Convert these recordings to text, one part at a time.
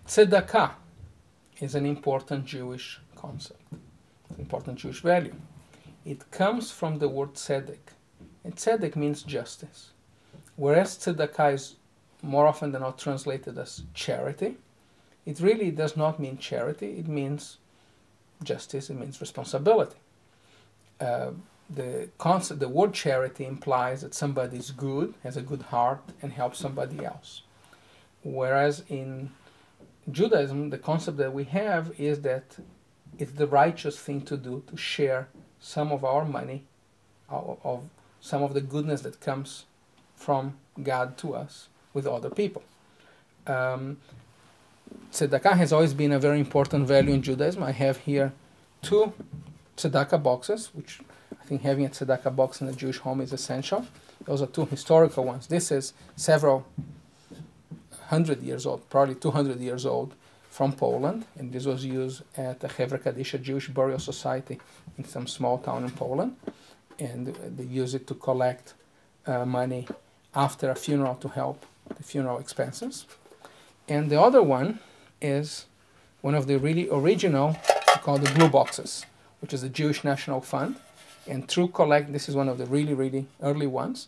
Tzedakah is an important Jewish concept, an important Jewish value. It comes from the word tzedek, and tzedek means justice. Whereas tzedakah is more often than not translated as charity, it really does not mean charity, it means justice, it means responsibility. The word charity implies that somebody is good, has a good heart, and helps somebody else. Whereas in Judaism, the concept that we have is that it's the righteous thing to do to share some of our money, of some of the goodness that comes from God to us with other people. Tzedakah has always been a very important value in Judaism. I have here 2 Tzedakah boxes, which I think having a Tzedakah box in a Jewish home is essential. Those are 2 historical ones. This is several 100 years old, probably 200 years old, from Poland, and this was used at the Chevra Kadisha Jewish Burial Society in some small town in Poland, and they use it to collect money after a funeral to help the funeral expenses. And the other one is one of the really original, called the blue boxes, which is the Jewish National Fund. And through this is one of the really, really early ones,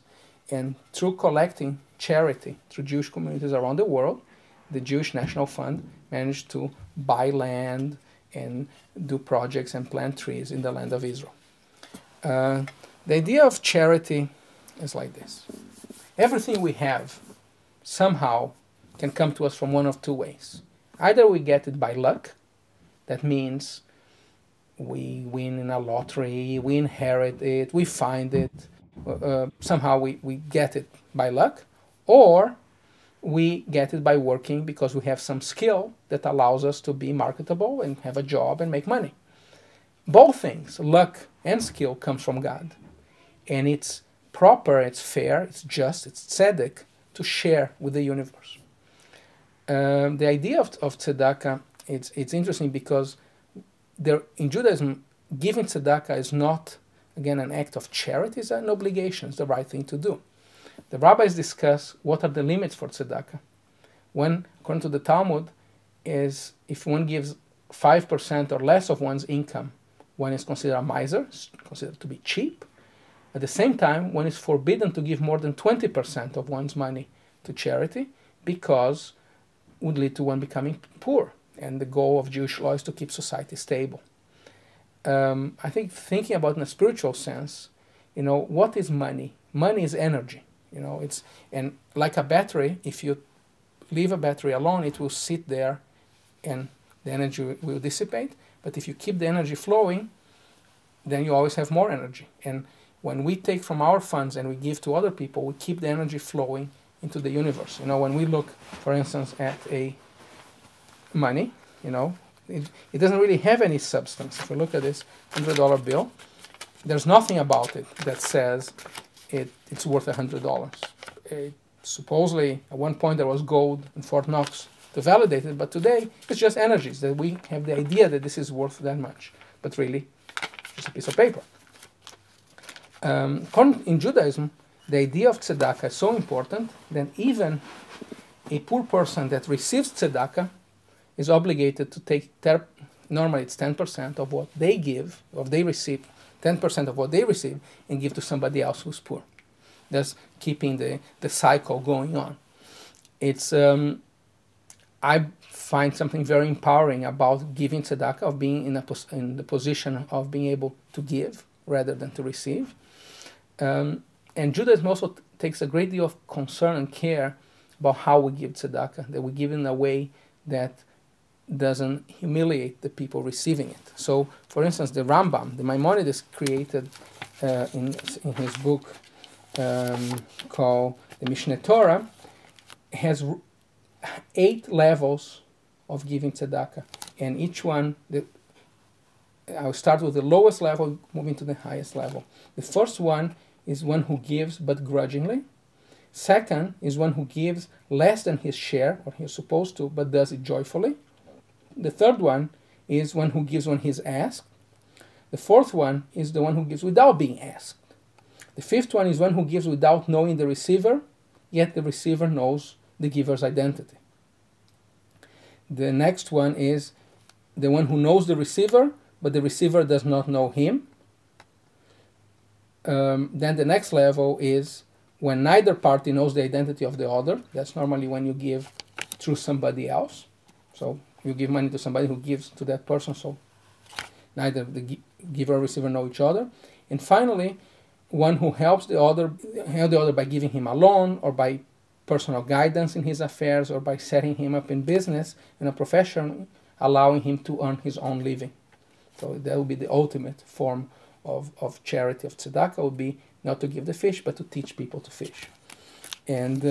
and through collecting charity through Jewish communities around the world, the Jewish National Fund managed to buy land and do projects and plant trees in the land of Israel. The idea of charity is like this. Everything we have somehow can come to us from one of 2 ways. Either we get it by luck, that means we win in a lottery, we inherit it, we find it, somehow we get it by luck, or we get it by working because we have some skill that allows us to be marketable and have a job and make money. Both things, luck and skill, comes from God. And it's proper, it's fair, it's just, it's tzedek to share with the universe. The idea of tzedakah, it's interesting because in Judaism, giving tzedakah is not, again, an act of charity, it's an obligation, it's the right thing to do. The rabbis discuss what are the limits for tzedakah. When, according to the Talmud, is if one gives 5% or less of one's income, one is considered a miser, considered to be cheap. At the same time, one is forbidden to give more than 20% of one's money to charity because it would lead to one becoming poor. And the goal of Jewish law is to keep society stable. I think thinking about it in a spiritual sense, what is money? Money is energy. And like a battery, if you leave a battery alone, it will sit there and the energy will dissipate. But if you keep the energy flowing, then you always have more energy. And when we take from our funds and we give to other people, we keep the energy flowing into the universe. When we look, for instance, at a money, it doesn't really have any substance. If we look at this $100 bill, there's nothing about it that says it's worth $100. Supposedly, at one point there was gold in Fort Knox to validate it, but today it's just energies that we have the idea that this is worth that much, but really just a piece of paper. In Judaism, the idea of tzedakah is so important that even a poor person that receives tzedakah is obligated to take, normally it's 10% of what they give, or they receive, 10% of what they receive, and give to somebody else who's poor. Thus keeping the cycle going on. It's I find something very empowering about giving tzedakah, of being in the position of being able to give rather than to receive. And Judaism also takes a great deal of concern and care about how we give tzedakah, that we give in a way that doesn't humiliate the people receiving it. So, for instance, the Rambam, the Maimonides, created in his book called the Mishneh Torah, has 8 levels of giving tzedakah, and each one, I'll start with the lowest level, moving to the highest level. The first one is one who gives but grudgingly. Second is one who gives less than his share, or he's supposed to, but does it joyfully. The third one is one who gives when he's asked. The fourth one is the one who gives without being asked. The fifth one is one who gives without knowing the receiver, yet the receiver knows the giver's identity. The next one is the one who knows the receiver, but the receiver does not know him. Then the next level is when neither party knows the identity of the other. That's normally when you give through somebody else. So you give money to somebody who gives to that person, so neither the giver or receiver know each other. And finally, one who helps the other by giving him a loan, or by personal guidance in his affairs, or by setting him up in business, in a profession, allowing him to earn his own living. So that would be the ultimate form of charity, of tzedakah, would be not to give the fish, but to teach people to fish. And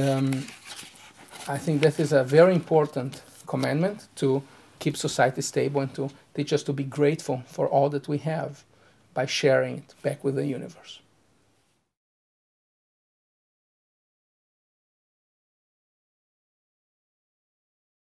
I think that is a very important commandment to keep society stable and to teach us to be grateful for all that we have by sharing it back with the universe.